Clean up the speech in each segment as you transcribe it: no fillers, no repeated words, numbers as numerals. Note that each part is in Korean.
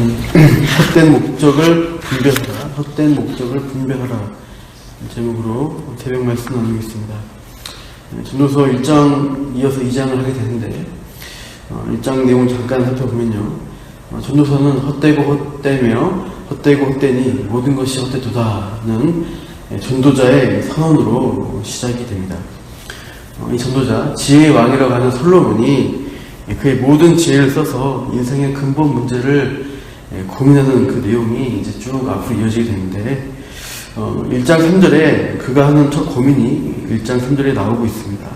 헛된 목적을 분별하라. 헛된 목적을 분별하라. 제목으로 새벽 말씀 나누겠습니다. 전도서 1장 이어서 2장을 하게 되는데 1장 내용 잠깐 살펴보면요. 전도서는 헛되고 헛되며 헛되고 헛되니 모든 것이 헛되도다는 전도자의 선언으로 시작이 됩니다. 이 전도자, 지혜의 왕이라고 하는 솔로몬이 그의 모든 지혜를 써서 인생의 근본 문제를 고민하는 그 내용이 이제 쭉 앞으로 이어지게 되는데 1장 3절에 그가 하는 첫 고민이 1장 3절에 나오고 있습니다.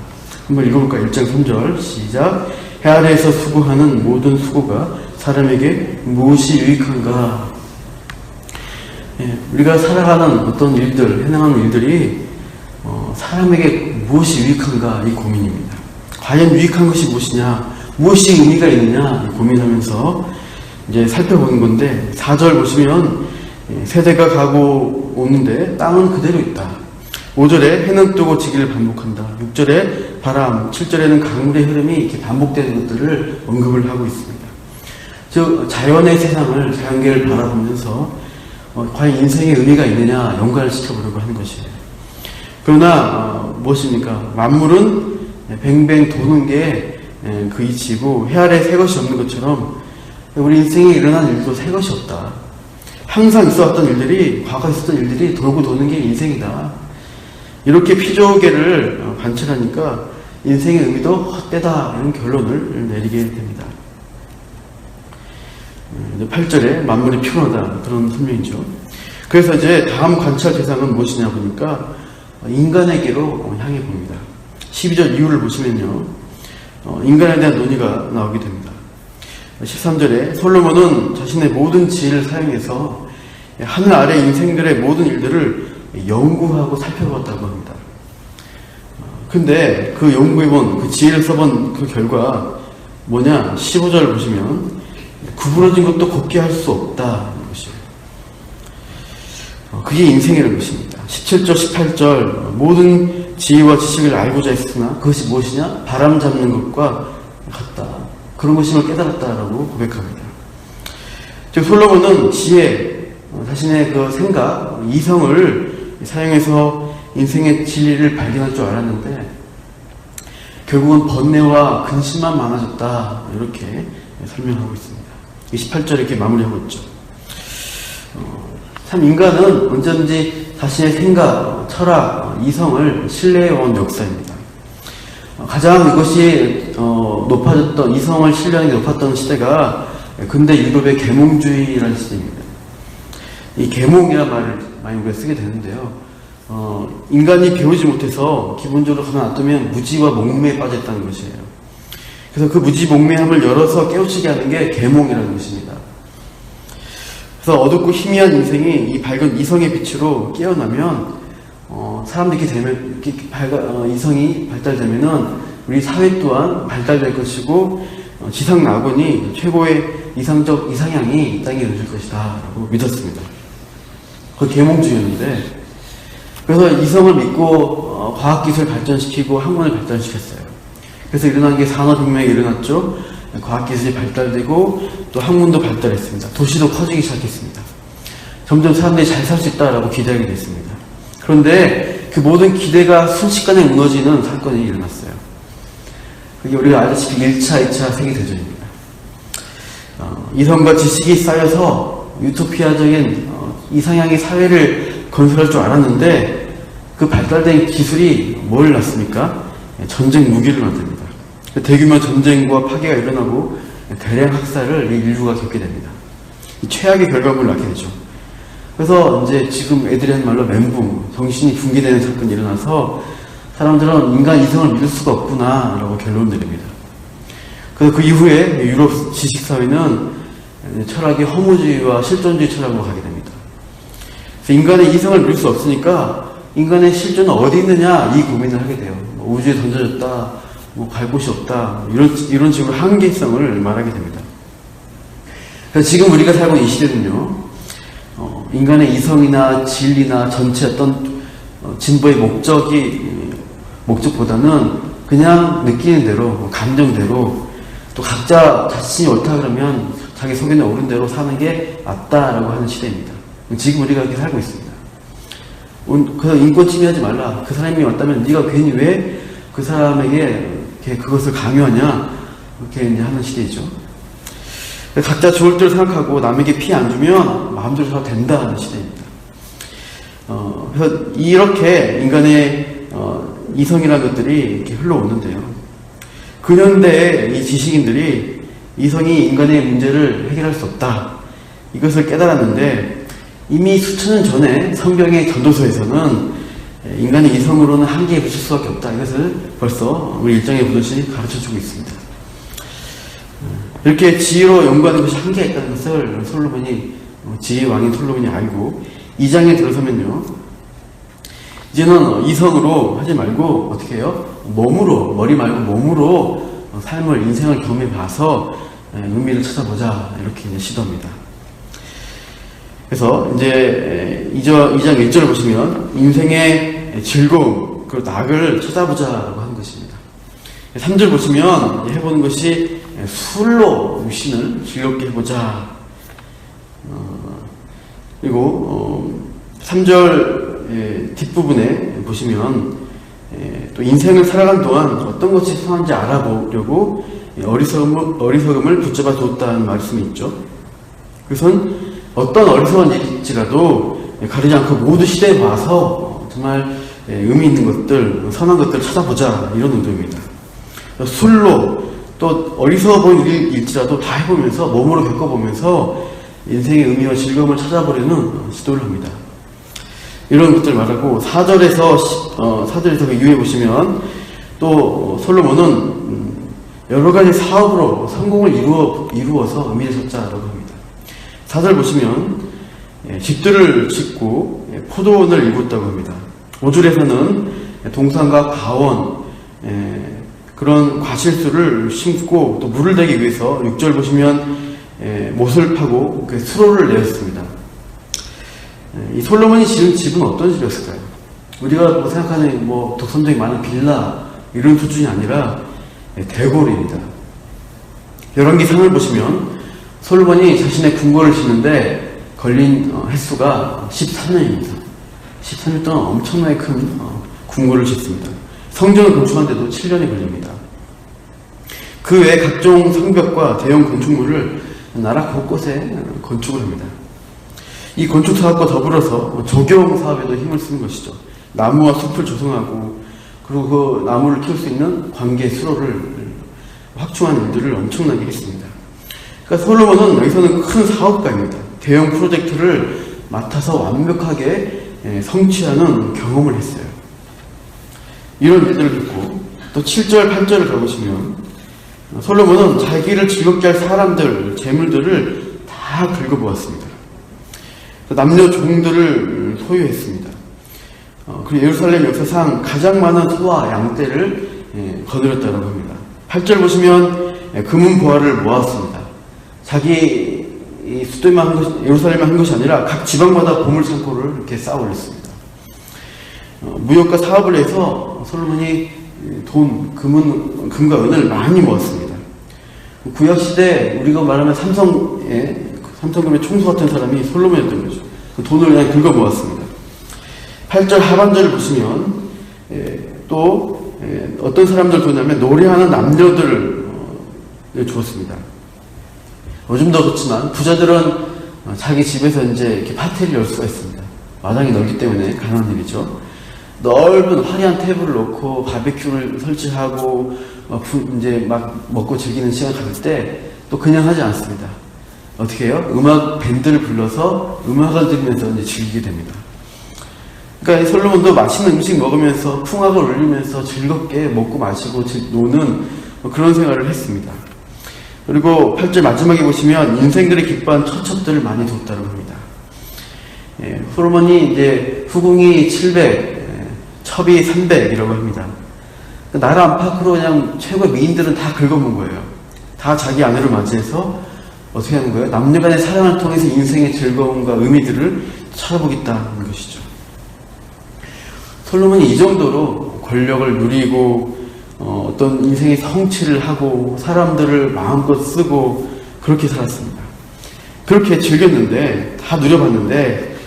한번 읽어볼까요? 1장 3절 시작. 해 아래에서 수고하는 모든 수고가 사람에게 무엇이 유익한가? 우리가 살아가는 어떤 일들, 해나가는 일들이 사람에게 무엇이 유익한가? 이 고민입니다. 과연 유익한 것이 무엇이냐? 무엇이 의미가 있느냐? 고민하면서 이제 살펴보는 건데 4절 보시면 세대가 가고 오는데 땅은 그대로 있다. 5절에 해는 뜨고 지기를 반복한다. 6절에 바람, 7절에는 강물의 흐름이 이렇게 반복되는 것들을 언급을 하고 있습니다. 즉 자연의 세상을, 자연계를 바라보면서 과연 인생의 의미가 있느냐 연관을 시켜보려고 하는 것이에요. 그러나 무엇입니까? 만물은 뱅뱅 도는 게 그 이치고 해 아래 새 것이 없는 것처럼 우리 인생에 일어난 일도 새 것이 없다. 항상 있어왔던 일들이, 과거에 있었던 일들이 돌고 도는 게 인생이다. 이렇게 피조계를 관찰하니까 인생의 의미도 헛되다 이런 결론을 내리게 됩니다. 8절에 만물이 피곤하다 그런 설명이죠. 그래서 이제 다음 관찰 대상은 무엇이냐 보니까 인간에게로 향해 봅니다. 12절 이후를 보시면요. 인간에 대한 논의가 나오게 됩니다. 13절에 솔로몬은 자신의 모든 지혜를 사용해서 하늘 아래 인생들의 모든 일들을 연구하고 살펴봤다고 합니다. 근데 그 연구해본, 그 지혜를 써본 그 결과 뭐냐? 15절 보시면 구부러진 것도 걷게 할 수 없다는 것이에요. 그게 인생이라는 것입니다. 17절, 18절 모든 지혜와 지식을 알고자 했으나 그것이 무엇이냐? 바람 잡는 것과 같다. 그런 것임을 깨달았다라고 고백합니다. 즉 솔로몬은 지혜, 자신의 그 생각, 이성을 사용해서 인생의 진리를 발견할 줄 알았는데 결국은 번뇌와 근심만 많아졌다. 이렇게 설명하고 있습니다. 28절에 이렇게 마무리하고 있죠. 참 인간은 언제든지 자신의 생각, 철학, 이성을 신뢰해온 역사입니다. 가장 이것이 높아졌던, 이성을 신뢰하는 게 높았던 시대가 근대 유럽의 계몽주의라는 시대입니다. 이 계몽이라는 말을 많이 우리가 쓰게 되는데요. 인간이 배우지 못해서 기본적으로 가만 놔두면 무지와 목매에 빠졌다는 것이에요. 그래서 그 무지목매함을 열어서 깨우치게 하는 게 계몽이라는 것입니다. 그래서 어둡고 희미한 인생이 이 밝은 이성의 빛으로 깨어나면 사람들이 이렇게 되면 이성이 발달되면은 우리 사회 또한 발달될 것이고 지상 낙원이 최고의 이상적 이상향이 이 땅에 이루어질 것이다라고 믿었습니다. 그 계몽주의였는데 그래서 이성을 믿고 과학기술을 발전시키고 학문을 발전시켰어요. 그래서 일어난 게 산업혁명이 일어났죠. 과학기술이 발달되고 또 학문도 발달했습니다. 도시도 커지기 시작했습니다. 점점 사람들이 잘 살 수 있다라고 기대하게 됐습니다. 그런데 그 모든 기대가 순식간에 무너지는 사건이 일어났어요. 그게 우리가 알다시피 1차, 2차 세계대전입니다. 이성과 지식이 쌓여서 유토피아적인 이상향의 사회를 건설할 줄 알았는데 그 발달된 기술이 뭘 낳습니까? 전쟁 무기를 만듭니다. 대규모 전쟁과 파괴가 일어나고 대량 학살을 이 인류가 겪게 됩니다. 최악의 결과물을 낳게 되죠. 그래서 이제 지금 애들이 하는 말로 멘붕, 정신이 붕괴되는 사건이 일어나서 사람들은 인간 이성을 믿을 수가 없구나 라고 결론 내립니다. 그래서 그 이후에 유럽 지식사회는 철학의 허무주의와 실존주의 철학으로 가게 됩니다. 그래서 인간의 이성을 믿을 수 없으니까 인간의 실존은 어디 있느냐 이 고민을 하게 돼요. 우주에 던져졌다, 갈 곳이 없다, 이런 식으로 한계성을 말하게 됩니다. 그래서 지금 우리가 살고 있는 이 시대는요, 인간의 이성이나 진리나 전체 어떤 진보의 목적보다는 그냥 느끼는 대로, 감정대로, 또 각자 자신이 옳다 그러면 자기 속에는 옳은 대로 사는 게 맞다라고 하는 시대입니다. 지금 우리가 그렇게 살고 있습니다. 그래서 인권 침해하지 말라. 그 사람이 왔다면 네가 괜히 왜 그 사람에게 그것을 강요하냐, 그렇게 이제 하는 시대이죠. 각자 좋을 대로 생각하고 남에게 피해 안 주면 마음대로 살아도 된다는 시대입니다. 그래서 이렇게 인간의 이성이라는 것들이 이렇게 흘러오는데요. 근현대의 이 지식인들이 이성이 인간의 문제를 해결할 수 없다, 이것을 깨달았는데, 이미 수천 년 전에 성경의 전도서에서는 인간의 이성으로는 한계에 부칠 수밖에 없다, 이것을 벌써 우리 일장에 보듯이 가르쳐주고 있습니다. 이렇게 지혜로 연구하는 것이 한계가 있다는 것을 솔로몬이, 지혜의 왕인 솔로몬이 알고 2장에 들어서면요, 이제는 이성으로 하지 말고 어떻게 해요? 몸으로, 머리 말고 몸으로 삶을, 인생을 경험해 봐서 의미를 찾아보자, 이렇게 이제 시도합니다. 그래서 이제 2장 1절을 보시면 인생의 즐거움, 그 낙을 찾아보자라고 하는 것입니다. 3절 보시면 해보는 것이 술로 육신을 즐겁게 해보자. 그리고 3절 뒷부분에 보시면 또 인생을 살아가는 동안 어떤 것이 선한지 알아보려고 어리석음을 붙잡아 뒀다는 말씀이 있죠. 그것은 어떤 어리석은 일일지라도 가리지 않고 모두 시대에 와서 정말 의미 있는 것들, 선한 것들을 찾아보자, 이런 의도입니다. 술로, 또 어리석어 보이는 일일지라도 다 해보면서, 몸으로 겪어보면서 인생의 의미와 즐거움을 찾아보려는 시도를 합니다. 이런 것들을 말하고, 4절에서 그 이후에 보시면 또 솔로몬은 여러 가지 사업으로 성공을 이루어서 의미를 찾자라고 합니다. 4절 보시면 집들을 짓고 포도원을 일궜다고 합니다. 5절에서는 동산과 가원, 그런 과실수를 심고 또 물을 대기 위해서 6절 보시면 못을 파고 수로를 내었습니다. 이 솔로몬이 지은 집은 어떤 집이었을까요? 우리가 생각하는 독선적이 많은 빌라, 이런 수준이 아니라 대궐입니다. 열왕기 3을 보시면 솔로몬이 자신의 궁궐을 짓는데 걸린 횟수가 13년입니다. 13년 동안 엄청나게 큰 궁궐을 짓습니다. 성전을 건축하는데도 7년이 걸립니다. 그 외에 각종 성벽과 대형 건축물을 나라 곳곳에 건축을 합니다. 이 건축 사업과 더불어서 조경 사업에도 힘을 쓰는 것이죠. 나무와 숲을 조성하고, 그리고 그 나무를 키울 수 있는 관계 수로를 확충하는 일들을 엄청나게 했습니다. 그러니까 솔로몬은 여기서는 큰 사업가입니다. 대형 프로젝트를 맡아서 완벽하게 성취하는 경험을 했어요. 이런 일들을 듣고 또 7절, 8절을 가보시면 솔로몬은 자기를 즐겁게 할 사람들, 재물들을 다 긁어보았습니다. 남녀 종들을 소유했습니다. 그리고 예루살렘 역사상 가장 많은 소와 양떼를 거느렸다고 합니다. 8절 보시면 금은 보화를 모았습니다. 자기 수도에만 한 것이, 예루살렘에 한 것이 아니라 각 지방마다 보물창고를 이렇게 쌓아 올렸습니다. 무역과 사업을 해서 솔로몬이 금과 은을 많이 모았습니다. 구약시대 우리가 말하면 삼성금의 총수 같은 사람이 솔로몬이었던 거죠. 그 돈을 그냥 긁어 모았습니다. 8절 하반절을 보시면 또 어떤 사람들 도냐면 노래하는 남녀들을 주었습니다. 요즘도 그렇지만 부자들은 자기 집에서 이제 이렇게 파티를 열 수가 있습니다. 마당이 넓기 때문에 가능한 일이죠. 넓은 화려한 테이블을 놓고 바베큐를 설치하고 이제 막 먹고 즐기는 시간 가질 때 또 그냥 하지 않습니다. 어떻게 해요? 음악 밴드를 불러서 음악을 들으면서 이제 즐기게 됩니다. 그러니까 솔로몬도 맛있는 음식 먹으면서 풍악을 울리면서 즐겁게 먹고 마시고 노는 그런 생활을 했습니다. 그리고 8절 마지막에 보시면 인생들이 기뻐한 처첩들을 많이 뒀다고 합니다. 솔로몬이 이제 후궁이 700, 첩이 300이라고 합니다. 나라 안팎으로 그냥 최고의 미인들은 다 긁어본 거예요. 다 자기 아내를 맞이해서 어떻게 하는 거예요? 남녀간의 사랑을 통해서 인생의 즐거움과 의미들을 찾아보겠다는 것이죠. 솔로몬이 이 정도로 권력을 누리고 어떤 인생의 성취를 하고 사람들을 마음껏 쓰고 그렇게 살았습니다. 그렇게 즐겼는데, 다 누려봤는데,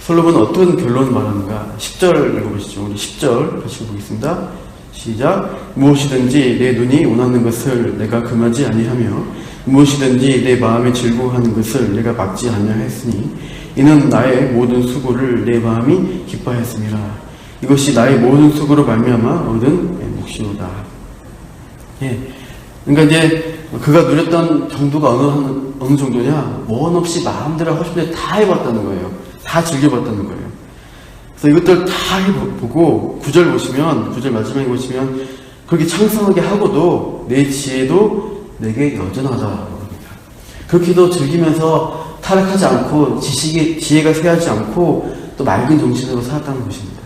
솔로몬은 어떤 결론을 말하는가? 10절 읽어보시죠. 우리 10절 같이 보겠습니다. 시작. 무엇이든지 내 눈이 원하는 것을 내가 금하지 아니하며 무엇이든지 내 마음에 즐거워하는 것을 내가 막지 아니하였으니 이는 나의 모든 수고를 내 마음이 기뻐하였음이라. 이것이 나의 모든 수고로 말미암아 얻은 몫이로다. 예. 그러니까 이제 그가 누렸던 정도가 어느 정도냐? 원 없이 마음대로 하고 싶은 데 다 해봤다는 거예요. 다 즐겨봤다는 거예요. 그래서 이것들 다 해보고 9절 보시면, 9절 마지막에 보시면 그렇게 창성하게 하고도 내 지혜도 내게 여전하다 합니다. 그렇게도 즐기면서 타락하지 않고 지혜가 쇠하지 않고 또 맑은 정신으로 살았다는 것입니다.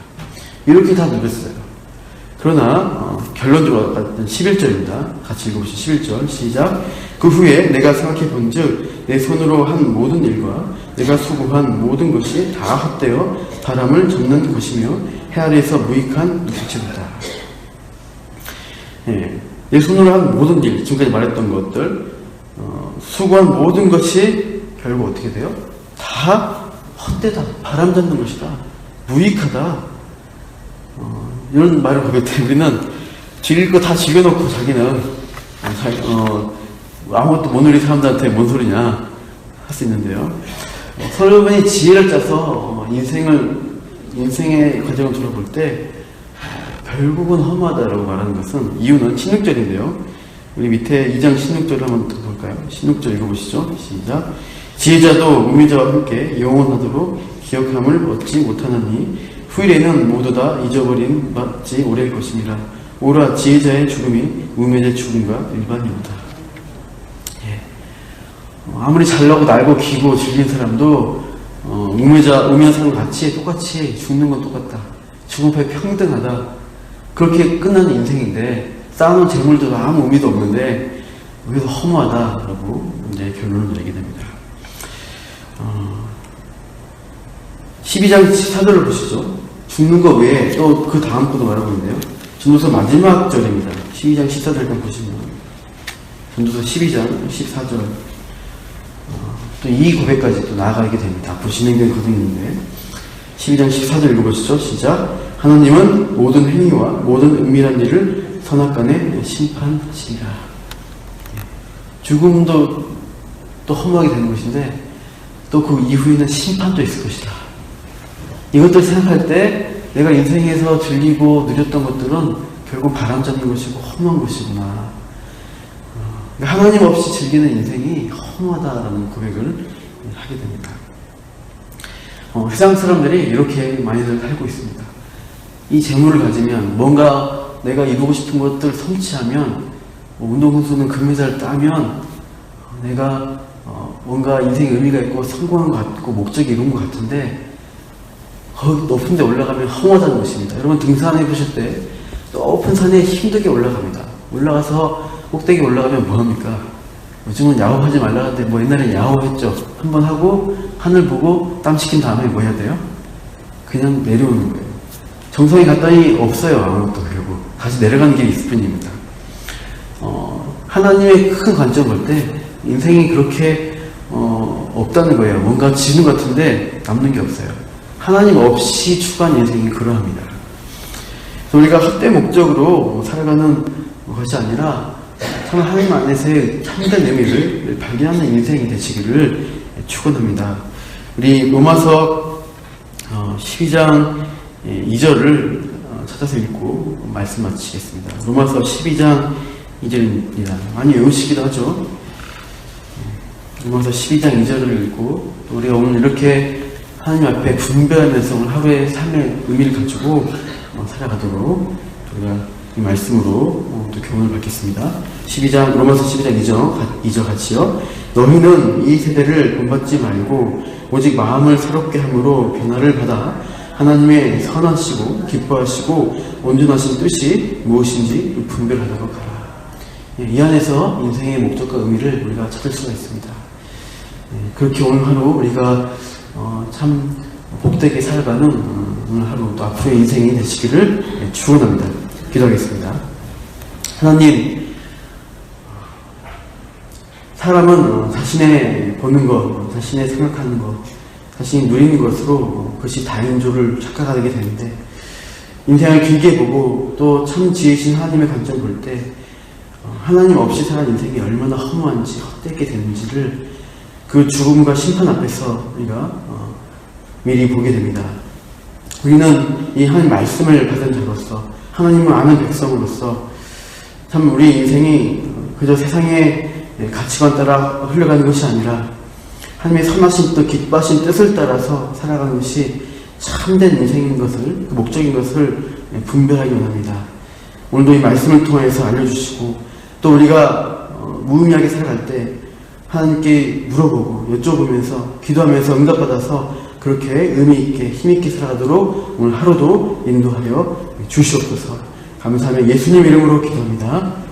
이렇게 다 누렸어요. 그러나 결론적으로 11절입니다. 같이 읽어보시죠. 11절 시작. 그 후에 내가 생각해 본즉 내 손으로 한 모든 일과 내가 수고한 모든 것이 다 헛되어 바람을 잡는 것이며 해 아래에서 무익한 누수치로다. 예, 내 손으로 한 모든 일, 지금까지 말했던 것들, 수고한 모든 것이 결국 어떻게 돼요? 다 헛되다, 바람 잡는 것이다, 무익하다. 이런 말을 보게 때 우리는 즐길 거 다 즐겨놓고 자기는 아무것도 못 누린 사람들한테 뭔 소리냐 할 수 있는데요. 솔로몬이 지혜를 짜서 인생의 과정을 돌아볼 때 결국은 허무하다라고 말하는 것은 이유는 16절인데요. 우리 밑에 2장 16절을 한번 더 볼까요? 16절 읽어보시죠. 시작. 지혜자도 우미자와 함께 영원하도록 기억함을 얻지 못하느니 후일에는 모두 다 잊어버린 맞지 오래일 것입니다. 오라 지혜자의 죽음이 우매자의 죽음과 일반이오다. 예. 아무리 잘나고 날고 기고 즐긴 사람도 우매한 사람 똑같이 죽는 건 똑같다. 죽음에 평등하다. 그렇게 끝나는 인생인데 쌓아놓은 재물도 아무 의미도 없는데 여기서 허무하다라고 이제 결론을 내리게 됩니다. 12장 14절을 보시죠. 죽는 것 외에 또 그 다음 것도 말하고 있는데요. 전도서 마지막 절입니다. 12장 14절까지 보시면 전도서 12장 14절 또 이 고백까지 또 나아가게 됩니다. 앞으로 진행된 과정이 있는데 12장 14절 읽어보시죠. 시작. 하나님은 모든 행위와 모든 은밀한 일을 선악간에 심판하시리라. 죽음도 또 허무하게 되는 것인데 또 그 이후에는 심판도 있을 것이다. 이것들 생각할 때 내가 인생에서 즐기고 누렸던 것들은 결국 바람 잡는 것이고 허무한 것이구나. 하나님 없이 즐기는 인생이 허무하다라는 고백을 하게 됩니다. 세상 사람들이 이렇게 많이들 살고 있습니다. 이 재물을 가지면 뭔가 내가 이루고 싶은 것들을 성취하면 운동선수는 금메달을 따면 내가 뭔가 인생에 의미가 있고 성공한 것 같고 목적이 이룬 것 같은데 거기 높은 데 올라가면 허무하다는 것입니다. 여러분 등산해 보실 때 높은 산에 힘들게 올라갑니다. 올라가서 꼭대기 올라가면 뭐합니까? 요즘은 야호하지 말라는데 뭐 옛날에 야호했죠. 한번 하고 하늘 보고 땀 식힌 다음에 뭐 해야 돼요? 그냥 내려오는 거예요. 정상에 갔더니 없어요. 아무것도. 결국 다시 내려가는 길이 있을 뿐입니다. 하나님의 큰 관점 볼 때 인생이 그렇게 없다는 거예요. 뭔가 지는 것 같은데 남는 게 없어요. 하나님 없이 추구한 인생이 그러합니다. 우리가 헛된 목적으로 살아가는 것이 아니라 참 하나님 안에서의 참된 의미를 발견하는 인생이 되시기를 축원합니다. 우리 로마서 12장 2절을 찾아서 읽고 말씀 마치겠습니다. 로마서 12장 2절입니다. 많이 외우시기도 하죠. 로마서 12장 2절을 읽고 우리가 오늘 이렇게 하나님 앞에 분별하면서 오늘 하루의 삶의 의미를 가지고 살아가도록 우리가 이 말씀으로 또 교훈을 받겠습니다. 로마서 12장 2절 같이요. 너희는 이 세대를 본받지 말고 오직 마음을 새롭게 함으로 변화를 받아 하나님의 선하시고 기뻐하시고 온전하신 뜻이 무엇인지 분별하도록 하라. 이 안에서 인생의 목적과 의미를 우리가 찾을 수가 있습니다. 그렇게 오늘 하루 우리가 참 복되게 살아가는 오늘 하루 또 앞으로의 인생이 되시기를 축원합니다. 기도하겠습니다. 하나님, 사람은 자신의 보는 것, 자신의 생각하는 것, 자신이 누리는 것으로 그것이 다인 줄을 착각하게 되는데, 인생을 길게 보고 또 참 지으신 하나님의 관점 볼 때 하나님 없이 살아간 인생이 얼마나 허무한지 헛되게 되는지를 그 죽음과 심판 앞에서 우리가 미리 보게 됩니다. 우리는 이 하나님 말씀을 받은 자로서, 하나님을 아는 백성으로서 참 우리 인생이 그저 세상의 가치관 따라 흘러가는 것이 아니라 하나님의 선하신 뜻, 기뻐하신 뜻을 따라서 살아가는 것이 참된 인생인 것을, 그 목적인 것을 분별하기 원합니다. 오늘도 이 말씀을 통해서 알려주시고, 또 우리가 무의미하게 살아갈 때 하나님께 물어보고 여쭤보면서 기도하면서 응답받아서 그렇게 의미있게 힘있게 살아가도록 오늘 하루도 인도하여 주시옵소서. 감사하며 예수님 이름으로 기도합니다.